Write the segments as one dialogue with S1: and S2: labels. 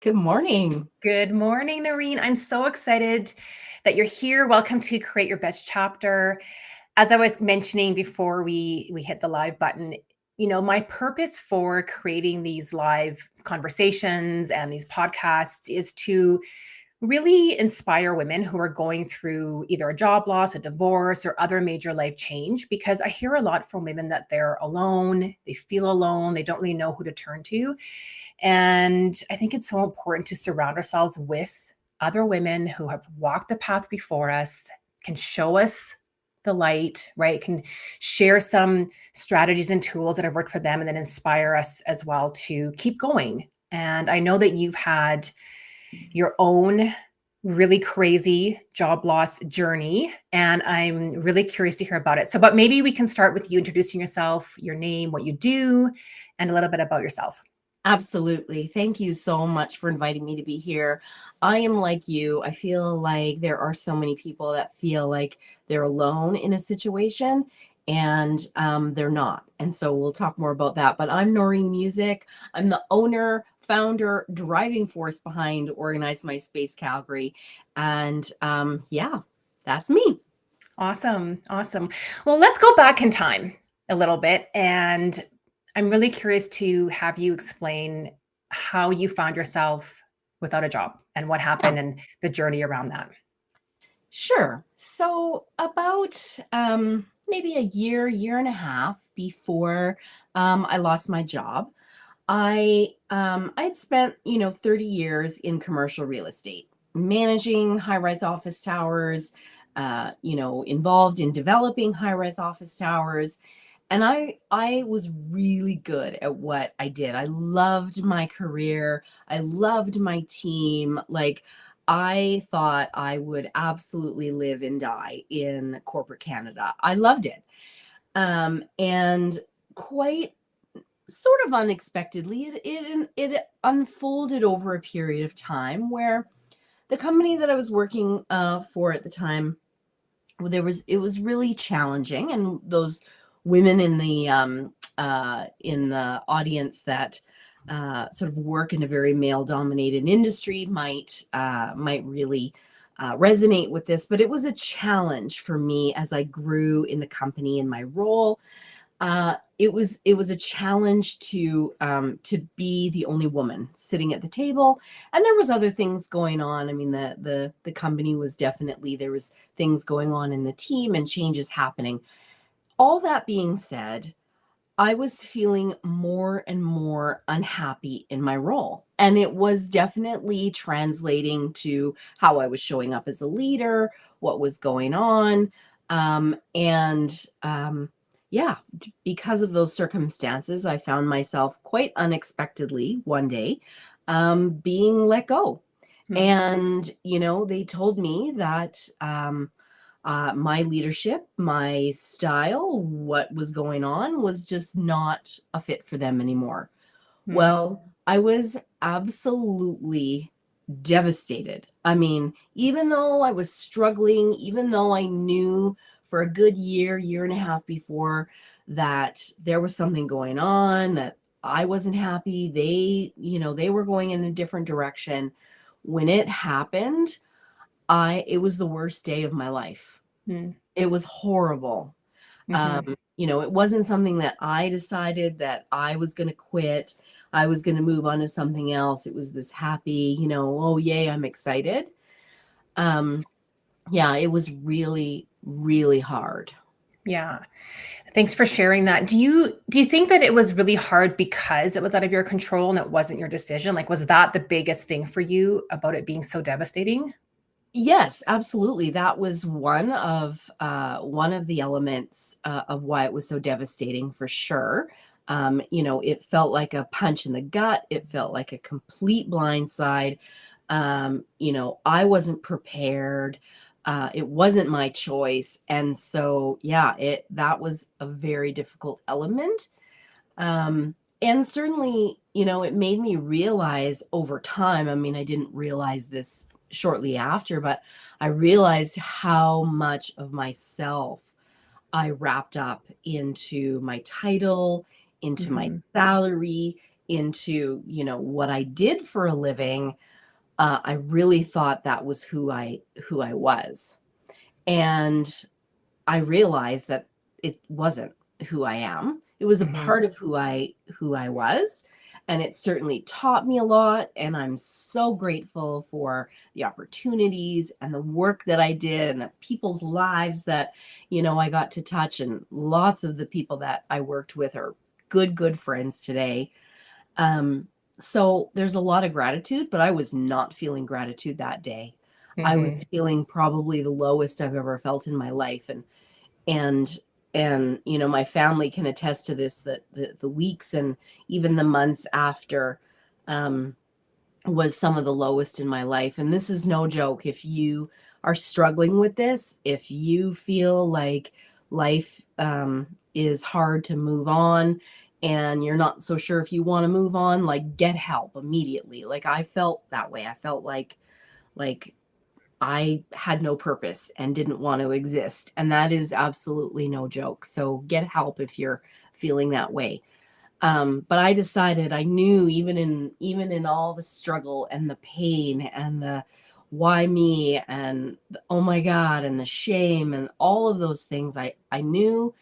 S1: Good morning.
S2: Good morning, Noreen. I'm so excited that you're here. Welcome to Create Your Best Chapter. As I was mentioning before we hit the live button, my purpose for creating these live conversations and these podcasts is to really inspire women who are going through either a job loss, a divorce, or other major life change. Because I hear a lot from women that they're alone, they feel alone, they don't really know who to turn to. And I think it's so important to surround ourselves with other women who have walked the path before us, can show us the light, right? Can share some strategies and tools that have worked for them and then inspire us as well to keep going. And I know that you've had your own really crazy job loss journey, and I'm really curious to hear about it. But maybe we can start with you introducing yourself, your name, what you do, and a little bit about yourself.
S1: Absolutely. Thank you so much for inviting me to be here. I am like you. I feel like there are so many people that feel like they're alone in a situation and they're not. And so we'll talk more about that. But I'm Noreen Music. I'm the owner, founder, driving force behind Organize My Space Calgary. And yeah, that's me.
S2: Awesome. Awesome. Well, let's go back in time a little bit. And I'm really curious to have you explain how you found yourself without a job and what
S1: Yeah.
S2: happened and the journey around that.
S1: Sure. So about maybe a year and a half before I lost my job, I'd spent 30 years in commercial real estate, managing high-rise office towers, involved in developing high-rise office towers. And I was really good at what I did. I loved my career. I loved my team. Like I thought I would absolutely live and die in corporate Canada. I loved it. And quite sort of unexpectedly, it unfolded over a period of time where the company that I was working for at the time, it was really challenging, and those women in the audience that sort of work in a very male dominated industry might really resonate with this. But it was a challenge for me as I grew in the company and my role. It was a challenge to be the only woman sitting at the table, and there was other things going on. I mean, the company was definitely, there was things going on in the team and changes happening. All that being said, I was feeling more and more unhappy in my role, and it was definitely translating to how I was showing up as a leader, what was going on, and yeah, because of those circumstances, I found myself quite unexpectedly one day being let go.
S2: Hmm.
S1: And, they told me that my leadership, my style, what was going on was just not a fit for them anymore.
S2: Hmm.
S1: Well, I was absolutely devastated. I mean, even though I was struggling, even though I knew for a good year and a half before that there was something going on, that I wasn't happy, they were going in a different direction. When it happened, it was the worst day of my life.
S2: Hmm.
S1: It was horrible.
S2: Hmm.
S1: It wasn't something that I decided that I was going to quit. I was going to move on to something else. It was this happy, oh, yay, I'm excited. Um, yeah, it was really, really hard.
S2: Yeah. Thanks for sharing that. Do you think that it was really hard because it was out of your control and it wasn't your decision? Like, was that the biggest thing for you about it being so devastating?
S1: Yes, absolutely. That was one of the elements of why it was so devastating for sure. It felt like a punch in the gut. It felt like a complete blindside. I wasn't prepared. It wasn't my choice, and so yeah, it that was a very difficult element. And certainly, it made me realize over time, I mean, I didn't realize this shortly after, but I realized how much of myself I wrapped up into my title, into my
S2: Hmm.
S1: salary, into, you know, what I did for a living, I really thought that was who I was. And I realized that it wasn't who I am. It was a
S2: Mhm.
S1: part of who I was, and it certainly taught me a lot, and I'm so grateful for the opportunities and the work that I did and the people's lives that, you know, I got to touch, and lots of the people that I worked with are good friends today. Um, so there's a lot of gratitude, but I was not feeling gratitude that day. I was
S2: Mhm.
S1: feeling probably the lowest I've ever felt in my life, and you know, my family can attest to this, that the weeks and even the months after um was some of the lowest in my life. And this is no joke. If you are struggling with this, if you feel like life is hard to move on and you're not so sure if you want to move on, like, get help immediately. Like, I felt that way. I felt like I had no purpose and didn't want to exist. And that is absolutely no joke. So get help if you're feeling that way. But I decided, I knew, even in all the struggle and the pain and the why me and the, oh my God, and the shame and all of those things, I knew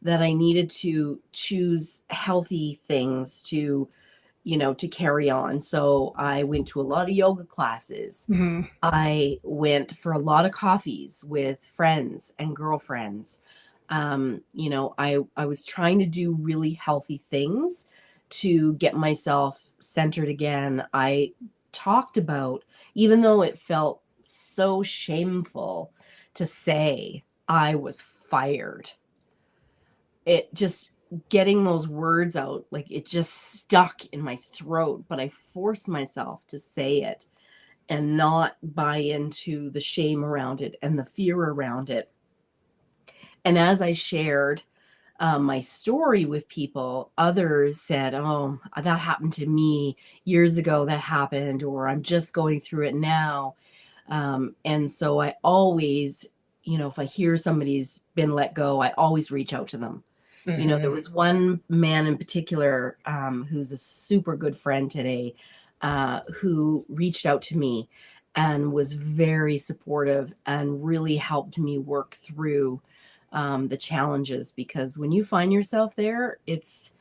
S1: that I needed to choose healthy things to, you know, to carry on. So I went to a lot of yoga classes.
S2: Mhm.
S1: I went for a lot of coffees with friends and girlfriends. You know, I was trying to do really healthy things to get myself centered again. I talked about, even though it felt so shameful to say I was fired, it just, getting those words out, like, it just stuck in my throat, but I forced myself to say it and not buy into the shame around it and the fear around it. And as I shared my story with people, others said, "Oh, that happened to me years ago, that happened," or "I'm just going through it now." And so I always, you know, if I hear somebody's been let go, I always reach out to them. You know, there
S2: Mhm.
S1: was one man in particular, who's a super good friend today, who reached out to me and was very supportive and really helped me work through the challenges. Because when you find yourself there, it's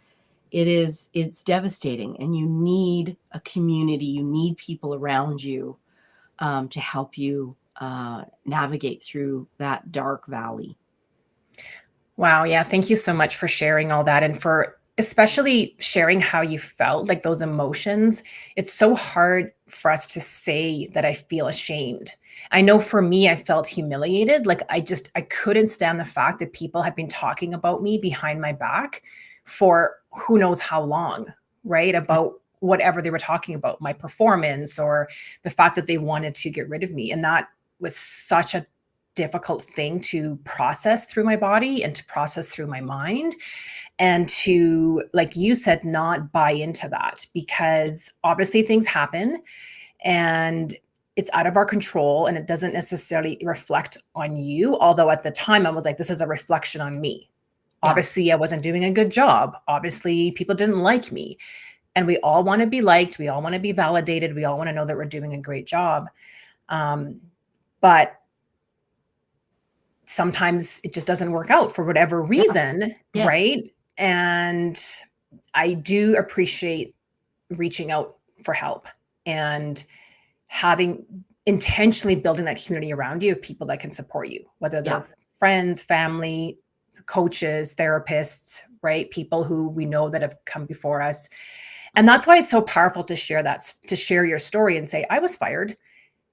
S1: devastating, and you need a community, you need people around you to help you navigate through that dark valley.
S2: Wow, yeah, thank you so much for sharing all that and for especially sharing how you felt, like those emotions. It's so hard for us to say that I feel ashamed. I know for me, I felt humiliated. Like I couldn't stand the fact that people had been talking about me behind my back for who knows how long, right?
S1: Yeah.
S2: About whatever they were talking about, my performance or the fact that they wanted to get rid of me. And that was such a difficult thing to process through my body and to process through my mind, and to, like you said, not buy into that, because obviously things happen and it's out of our control and it doesn't necessarily reflect on you. Although at the time I was like, this is a reflection on me.
S1: Yeah.
S2: Obviously I wasn't doing a good job, obviously people didn't like me, and we all want to be liked, we all want to be validated, we all want to know that we're doing a great job. Um, but sometimes it just doesn't work out for whatever
S1: Yeah.
S2: reason,
S1: Yes.
S2: right? And I do appreciate reaching out for help and having intentionally building that community around you of people that can support you, whether
S1: Yeah.
S2: they're friends, family, coaches, therapists, right? People who we know that have come before us. And that's why it's so powerful to share that, to share your story and say, I was fired,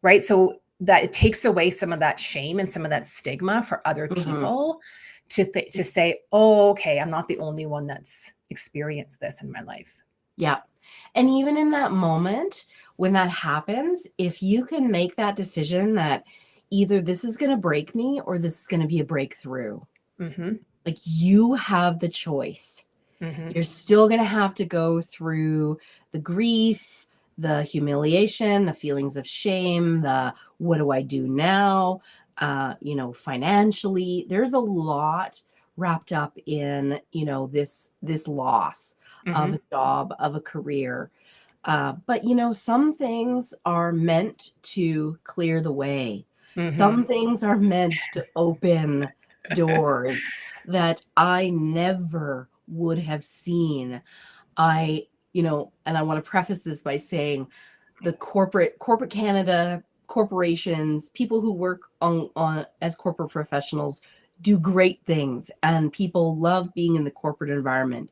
S2: right? So that it takes away some of that shame and some of that stigma for other
S1: Hmm.
S2: people to say, "Oh, okay, I'm not the only one that's experienced this in my life."
S1: Yeah. And even in that moment when that happens, if you can make that decision that either this is going to break me or this is going to be a breakthrough,
S2: Mhm.
S1: like, you have the choice.
S2: Mhm.
S1: You're still going to have to go through the grief, the humiliation, the feelings of shame, the what do I do now? You know, financially, there's a lot wrapped up in, this loss of
S2: Mhm.
S1: a job, of a career. But some things are meant to clear the way.
S2: Mhm.
S1: Some things are meant to open doors that I never would have seen. And I want to preface this by saying the corporate Canada, corporations, people who work on as corporate professionals do great things, and people love being in the corporate environment.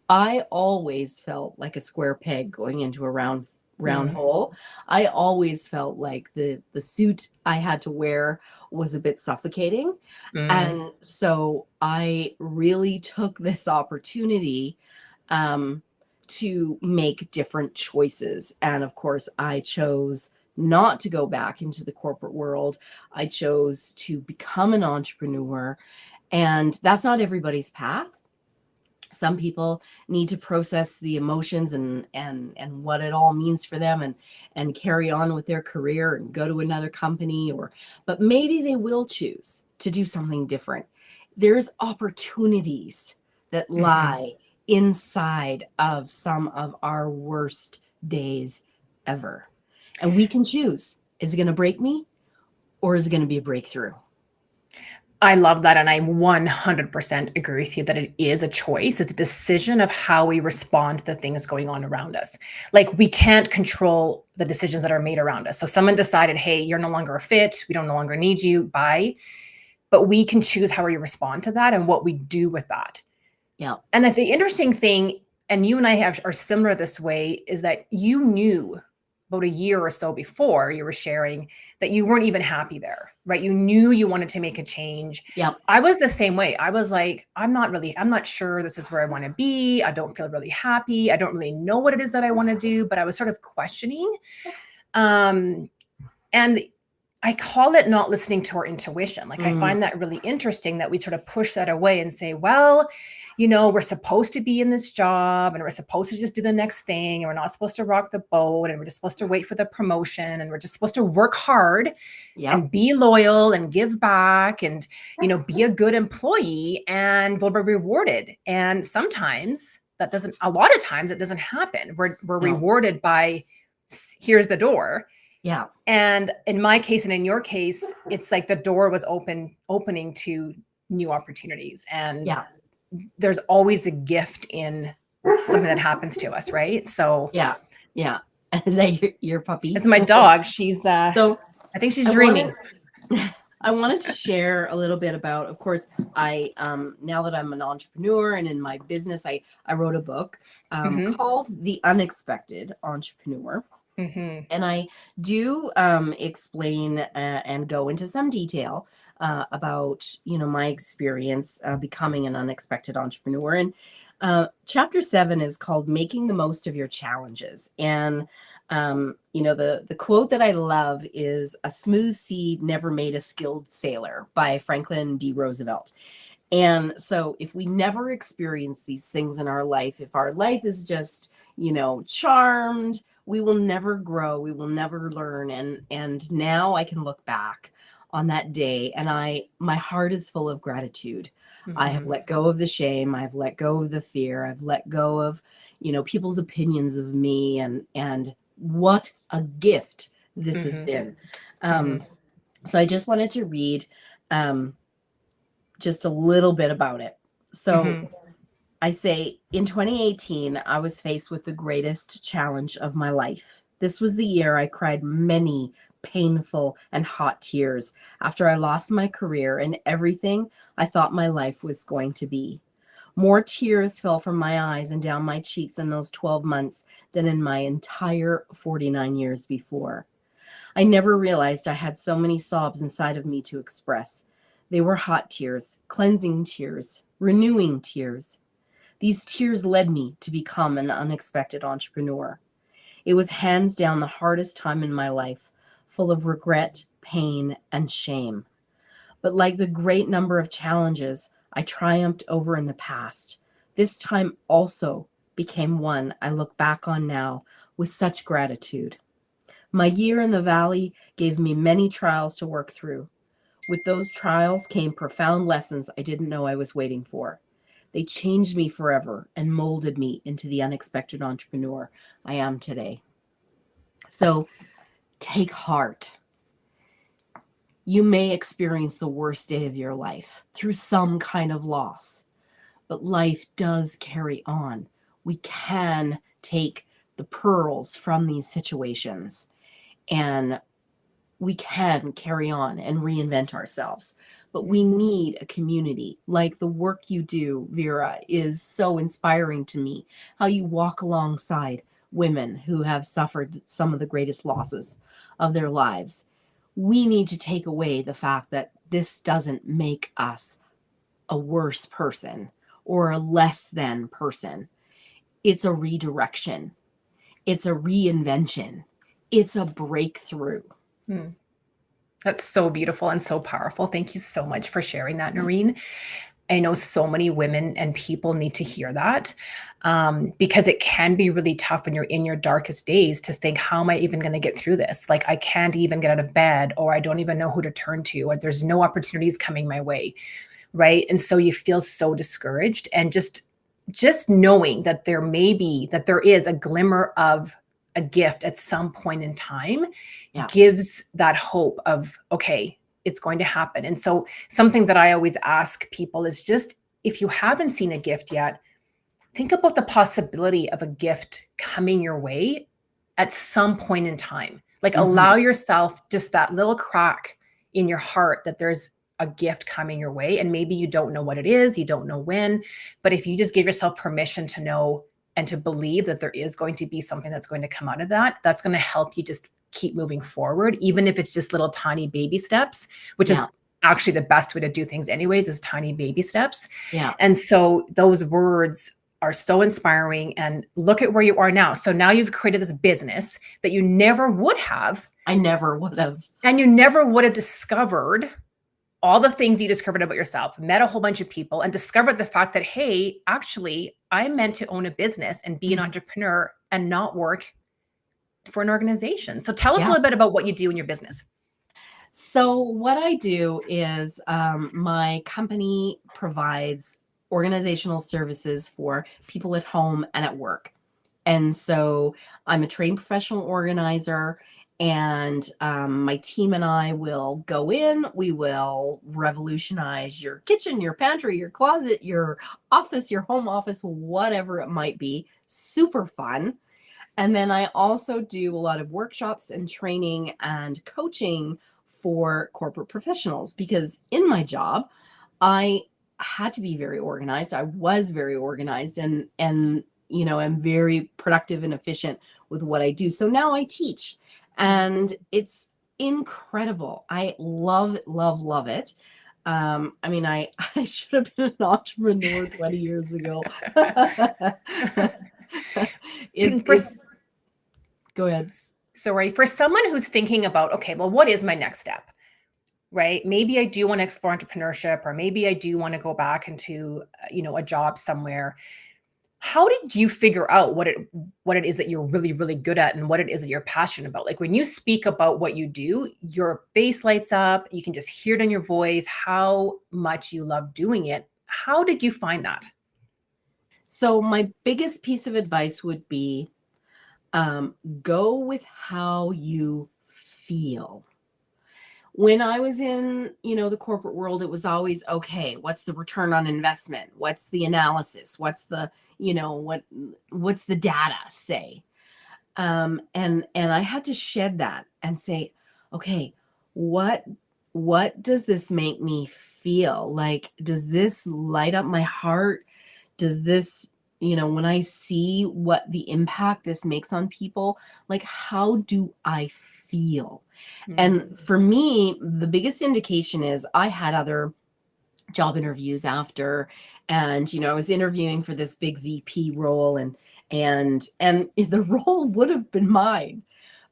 S1: I always felt like a square peg going into a round
S2: Mm.
S1: hole. I always felt like the suit I had to wear was a bit suffocating.
S2: Mm.
S1: And so I really took this opportunity um, to make different choices. And of course, I chose not to go back into the corporate world. I chose to become an entrepreneur. And that's not everybody's path. Some people need to process the emotions and what it all means for them, and carry on with their career and go to another company, but maybe they will choose to do something different. There's opportunities that
S2: Mhm.
S1: lie inside of some of our worst days ever, and we can choose: is it going to break me, or is it going to be a breakthrough?
S2: I love that, and I 100% agree with you that it is a choice. It's a decision of how we respond to the things going on around us. Like, we can't control the decisions that are made around us. So someone decided, "Hey, you're no longer a fit. We don't no longer need you. Bye." But we can choose how we respond to that and what we do with that.
S1: Yeah.
S2: And the interesting thing, and you and I are similar this way, is that you knew about a year or so before you were sharing that you weren't even happy there, right? You knew you wanted to make a change.
S1: Yeah.
S2: I was the same way. I was like, I'm not sure this is where I want to be. I don't feel really happy. I don't really know what it is that I want to do, but I was sort of questioning. Um, and I call it not listening to our intuition. Like, I
S1: Mm,
S2: find that really interesting that we sort of push that away and say, well, we're supposed to be in this job and we're supposed to just do the next thing. And we're not supposed to rock the boat and we're just supposed to wait for the promotion and we're just supposed to work hard
S1: yeah.
S2: and be loyal and give back and, be a good employee and we'll be rewarded. And sometimes a lot of times it doesn't happen. We're
S1: No.
S2: rewarded by, here's the door.
S1: Yeah.
S2: And in my case and in your case, it's like the door was opening to new opportunities. And
S1: Yeah.
S2: there's always a gift in something that happens to us, right? So
S1: Yeah. Yeah. Is that your puppy?
S2: it's my dog. She's
S1: So
S2: I think she's
S1: I wanted
S2: dreaming.
S1: I wanted to share a little bit about, of course, I now that I'm an entrepreneur and in my business, I wrote a book
S2: Mm-hmm.
S1: called The Unexpected Entrepreneur.
S2: Mm-hmm.
S1: And I do explain and go into some detail about my experience becoming an unexpected entrepreneur. And chapter 7 is called "Making the Most of Your Challenges." And the quote that I love is, "A smooth sea never made a skilled sailor," by Franklin D. Roosevelt. And so if we never experience these things in our life, if our life is just, charmed, we will never grow, we will never learn. And now I can look back on that day, and my heart is full of gratitude. I have
S2: Mm-hmm.
S1: let go of the shame, I've let go of the fear, I've let go of, people's opinions of me, and what a gift this has
S2: Mm-hmm.
S1: been.
S2: Mm-hmm.
S1: Um, so I just wanted to read um, just a little bit about it. So
S2: Mm-hmm.
S1: I say, in 2018, I was faced with the greatest challenge of my life. This was the year I cried many painful and hot tears after I lost my career and everything I thought my life was going to be. More tears fell from my eyes and down my cheeks in those 12 months than in my entire 49 years before. I never realized I had so many sobs inside of me to express. They were hot tears, cleansing tears, renewing tears. These tears led me to become an unexpected entrepreneur. It was hands down the hardest time in my life, full of regret, pain, and shame. But like the great number of challenges I triumphed over in the past, this time also became one I look back on now with such gratitude. My year in the valley gave me many trials to work through. With those trials came profound lessons I didn't know I was waiting for. They changed me forever and molded me into the unexpected entrepreneur I am today. So take heart. You may experience the worst day of your life through some kind of loss, but life does carry on. We can take the pearls from these situations and we can carry on and reinvent ourselves. But we need a community. Like the work you do, Vera, is so inspiring to me. How you walk alongside women who have suffered some of the greatest losses of their lives. We need to take away the fact that this doesn't make us a worse person or a less than person. It's a redirection. It's a reinvention. It's a breakthrough.
S2: Hmm. That's so beautiful and so powerful. Thank you so much for sharing that, Noreen. I know so many women and people need to hear that, because it can be really tough when you're in your darkest days to think, how am I even going to get through this? Like, I can't even get out of bed, or I don't even know who to turn to, or there's no opportunities coming my way. Right. And so you feel so discouraged, and just knowing that there is a glimmer of a gift at some point in time gives that hope of, okay, it's going to happen. And so something that I always ask people is, just if you haven't seen a gift yet, think about the possibility of a gift coming your way at some point in time. Like, allow yourself just that little crack in your heart that there's a gift coming your way. And maybe you don't know what it is, you don't know when, but if you just give yourself permission to know and to believe that there is going to be something that's going to come out of that, that's going to help you just keep moving forward, even if it's just little tiny baby steps, which is actually the best way to do things anyways, is tiny baby steps. And so those words are so inspiring, and look at where you are now. So now you've created this business that you never would have.
S1: I never would have.
S2: And you never would have discovered all the things you discovered about yourself, met a whole bunch of people, and discovered the fact that, hey, actually, I'm meant to own a business and be an entrepreneur and not work for an organization. So tell us a little bit about what you do in your business.
S1: So what I do is my company provides organizational services for people at home and at work. And so I'm a trained professional organizer, and my team and I will go in, we will revolutionize your kitchen, your pantry, your closet, your office, your home office, whatever it might be. Super fun. And then I also do a lot of workshops and training and coaching for corporate professionals, because in my job, I had to be very organized. I was very organized, and I'm very productive and efficient with what I do. So now I teach, and it's incredible. I love it. I should have been an entrepreneur 20 years ago. Go ahead.
S2: So, for someone who's thinking about, okay, well, what is my next step? Right? Maybe I do want to explore entrepreneurship, or maybe I do want to go back into, a job somewhere. How did you figure out what it is that you're really, really good at, and what it is that you're passionate about? Like, when you speak about what you do, your face lights up. You can just hear it in your voice, how much you love doing it. How did you find that?
S1: So my biggest piece of advice would be, go with how you feel. When I was in, the corporate world, it was always, okay, what's the return on investment? What's the analysis? What's the, what's the data say? And I had to shed that and say, okay, what does this make me feel? Like, does this light up my heart? Does this, when I see what the impact this makes on people, like, how do I feel? And for me, the biggest indication is I had other job interviews after, and I was interviewing for this big VP role, and the role would have been mine,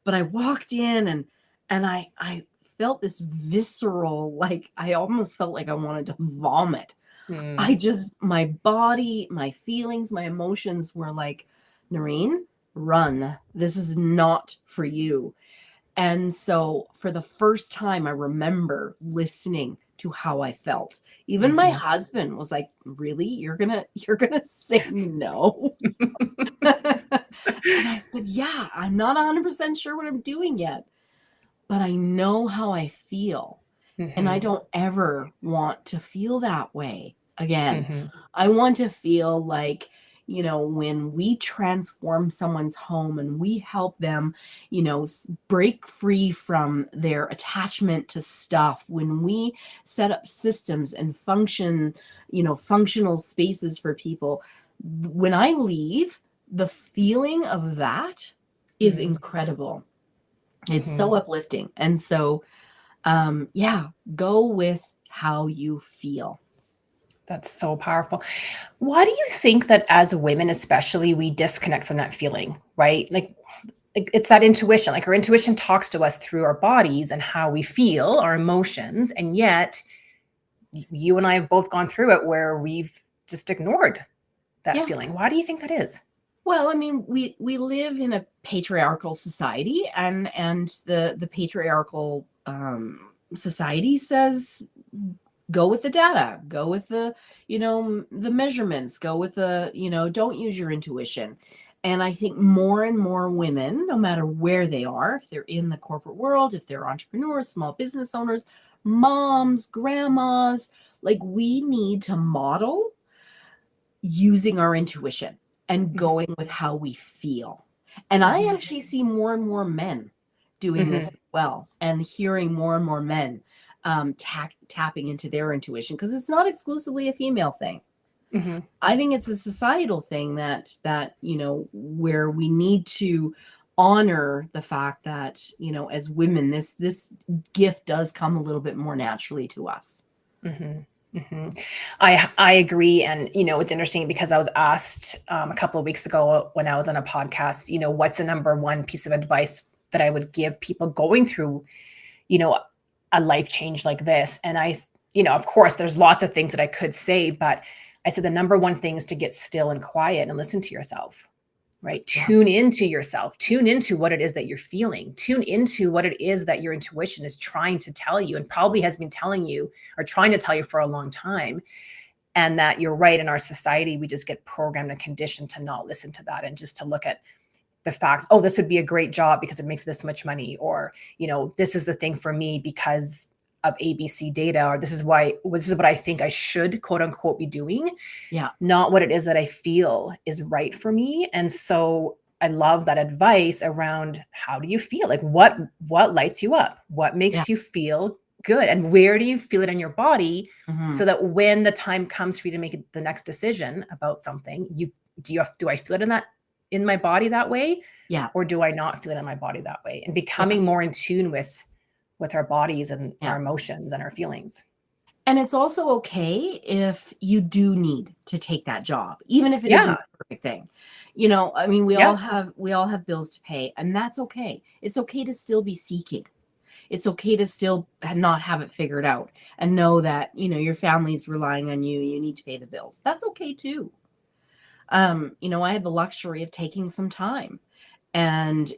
S1: but I walked in, and I felt this visceral, like, I almost felt like I wanted to vomit. My body, my feelings, my emotions were like, Noreen, run. This is not for you. And so for the first time, I remember listening to how I felt. Even my
S2: Mhm.
S1: husband was like, "Really? You're gonna say no?" And I said, "Yeah, I'm not 100% sure what I'm doing yet, but I know how I feel, and I
S2: Mhm.
S1: don't ever want to feel that way again.
S2: Mhm.
S1: I want to feel like, when we transform someone's home and we help them, break free from their attachment to stuff, when we set up systems and functional spaces for people, when I leave, the feeling of that is
S2: Mhm.
S1: incredible. It's so
S2: Mhm.
S1: uplifting. And so, yeah, go with how you feel.
S2: That's so powerful. Why do you think that as women, especially, we disconnect from that feeling, right? Like it's that intuition. Like our intuition talks to us through our bodies and how we feel, our emotions, and yet you and I have both gone through it where we've just ignored that
S1: Yeah.
S2: feeling. Why do you think that is?
S1: Well, I mean, we live in a patriarchal society, and the patriarchal society says go with the data, go with the measurements, go with don't use your intuition. And I think more and more women, no matter where they are, if they're in the corporate world, if they're entrepreneurs, small business owners, moms, grandmas, like we need to model using our intuition and
S2: Mhm.
S1: going with how we feel. And I
S2: Mhm.
S1: actually see more and more men doing this
S2: Mhm.
S1: as well, and hearing more and more men tapping into their intuition, because it's not exclusively a female thing.
S2: Mhm.
S1: I think it's a societal thing where we need to honor the fact that, as women, this gift does come a little bit more naturally to us.
S2: Mhm. Mhm. I agree, and, it's interesting because I was asked, a couple of weeks ago when I was on a podcast, what's the number one piece of advice that I would give people going through, you know, a life change like this? And of course, there's lots of things that I could say, but I said the number one thing is to get still and quiet and listen to yourself. Right?
S1: Yeah.
S2: Tune into yourself, tune into what it is that you're feeling, tune into what it is that your intuition is trying to tell you and probably has been telling you or trying to tell you for a long time. And that you're right, in our society, we just get programmed and conditioned to not listen to that and just to look at the facts. Oh, this would be a great job because it makes this much money, or, this is the thing for me because of ABC data, or this is what I think I should quote unquote be doing,
S1: Yeah.
S2: not what it is that I feel is right for me. And so I love that advice around how do you feel? Like what lights you up? What
S1: Yeah.
S2: makes you feel good? And where do you feel it in your body
S1: Mhm.
S2: so that when the time comes for you to make the next decision about something, do I feel it in my body that way?
S1: Yeah.
S2: Or do I not feel it in my body that way? And
S1: Yeah.
S2: becoming more in tune with our bodies and our
S1: Yeah.
S2: emotions and our feelings.
S1: And it's also okay if you do need to take that job, even if it isn't
S2: Yeah.
S1: the perfect thing. I mean, we all
S2: Yep.
S1: have bills to pay, and that's okay. It's okay to still be seeking. It's okay to still not have it figured out and know that, your family's relying on you. You need to pay the bills. That's okay too. I had the luxury of taking some time. And,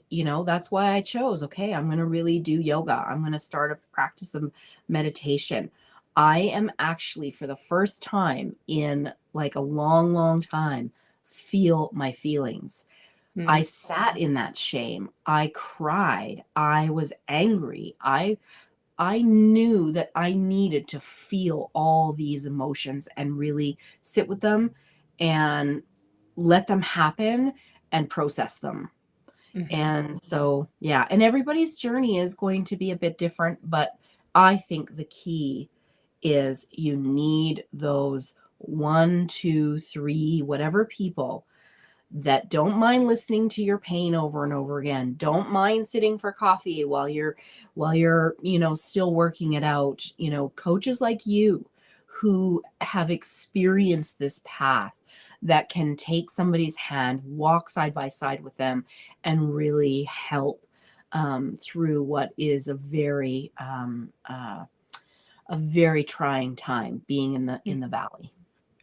S1: that's why I chose, okay, I'm going to really do yoga. I'm going to start a practice of meditation. I am actually, for the first time in like a long, long time, feel my feelings. I
S2: Mm.
S1: sat in that shame. I cried. I was angry. I knew that I needed to feel all these emotions and really sit with them and let them happen and process them.
S2: Mhm.
S1: And so, yeah, and everybody's journey is going to be a bit different, but I think the key is you need those one, two, three, whatever people that don't mind listening to your pain over and over again. Don't mind sitting for coffee while you're, still working it out. Coaches like you who have experienced this path that can take somebody's hand, walk side by side with them, and really help through what is a very trying time being in the valley.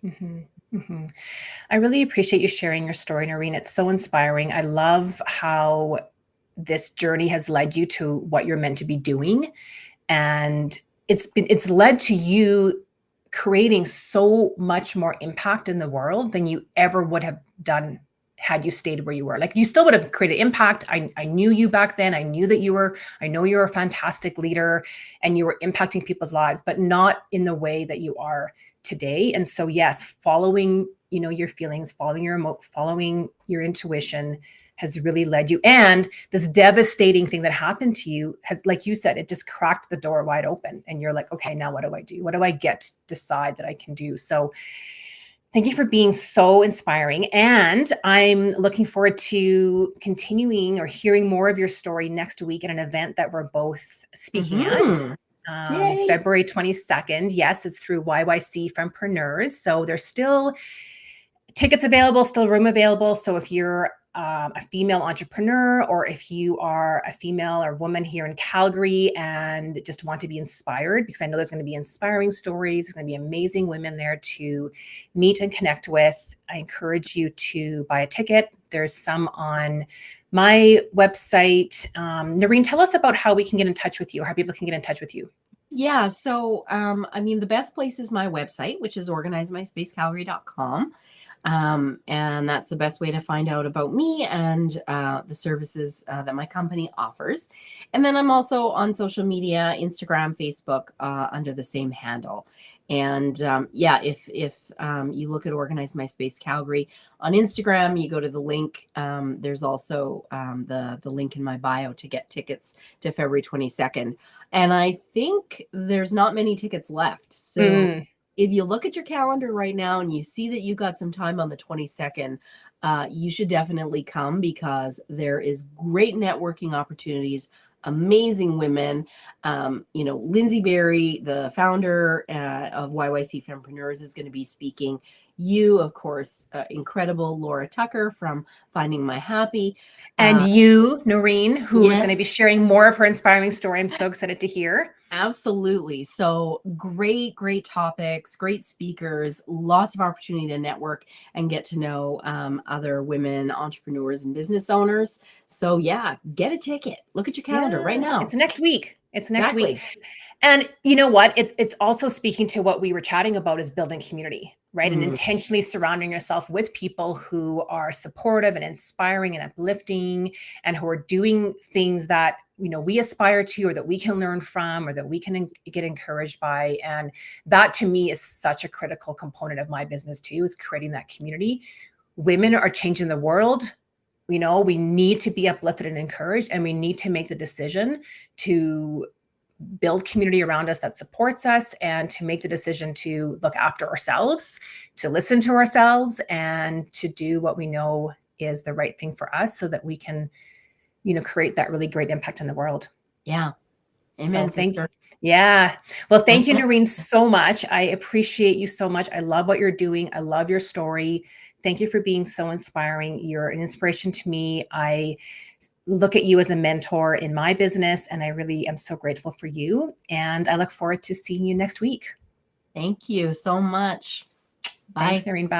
S2: Mhm. Mhm. I really appreciate you sharing your story, Noreen. It's so inspiring. I love how this journey has led you to what you're meant to be doing. And it's led to you creating so much more impact in the world than you ever would have done had you stayed where you were. Like, you still would have created impact. I knew you back then. I know you're a fantastic leader and you were impacting people's lives, but not in the way that you are today. And so, yes, following, your feelings, following your intuition has really led you. And this devastating thing that happened to you has, like you said, it just cracked the door wide open. And you're like, okay, now what do I do? What do I get to decide that I can do? So thank you for being so inspiring. And I'm looking forward to continuing or hearing more of your story next week at an event that we're both speaking at.
S1: Yay.
S2: February 22nd. Yes, it's through YYC Fempreneurs. So there's still tickets available, still room available. So if you're a female entrepreneur, or if you are a female or woman here in Calgary and just want to be inspired, because I know there's going to be inspiring stories, there's going to be amazing women there to meet and connect with, I encourage you to buy a ticket. There's some on my website. Noreen, tell us about how we can get in touch with you, or how people can get in touch with you.
S1: Yeah. So, the best place is my website, which is organizemyspacecalgary.com. And that's the best way to find out about me and the services that my company offers. And then I'm also on social media, Instagram, Facebook, under the same handle. And if you look at Organize My Space Calgary on Instagram, you go to the link. There's also the link in my bio to get tickets to February 22nd. And I think there's not many tickets left. So if you look at your calendar right now and you see that you got some time on the 22nd, you should definitely come, because there is great networking opportunities, amazing women. Lindsay Berry, the founder of YYC Fempreneurs, is going to be speaking. You, of course, incredible Laura Tucker from Finding My Happy.
S2: And you, Noreen, who is going to be
S1: Yes.
S2: sharing more of her inspiring story. I'm so excited to hear.
S1: Absolutely. So great topics, great speakers, lots of opportunity to network and get to know other women entrepreneurs and business owners. So yeah, get a ticket. Look at your calendar right now.
S2: It's next week.
S1: Exactly.
S2: And you know what? It's also speaking to what we were chatting about, is building community, right? And intentionally surrounding yourself with people who are supportive and inspiring and uplifting, and who are doing things that, we aspire to, or that we can learn from, or that we can get encouraged by. And that, to me, is such a critical component of my business too, is creating that community. Women are changing the world. We need to be uplifted and encouraged, and we need to make the decision to build community around us that supports us, and to make the decision to look after ourselves, to listen to ourselves, and to do what we know is the right thing for us, so that we can, create that really great impact in the world.
S1: Yeah. Amen.
S2: So thank you. Yeah. Well, thank you, Noreen, so much. I appreciate you so much. I love what you're doing. I love your story. Thank you for being so inspiring. You're an inspiration to me. I look at you as a mentor in my business, and I really am so grateful for you. And I look forward to seeing you next week.
S1: Thank you so much. Bye.
S2: Thanks, Noreen. Bye.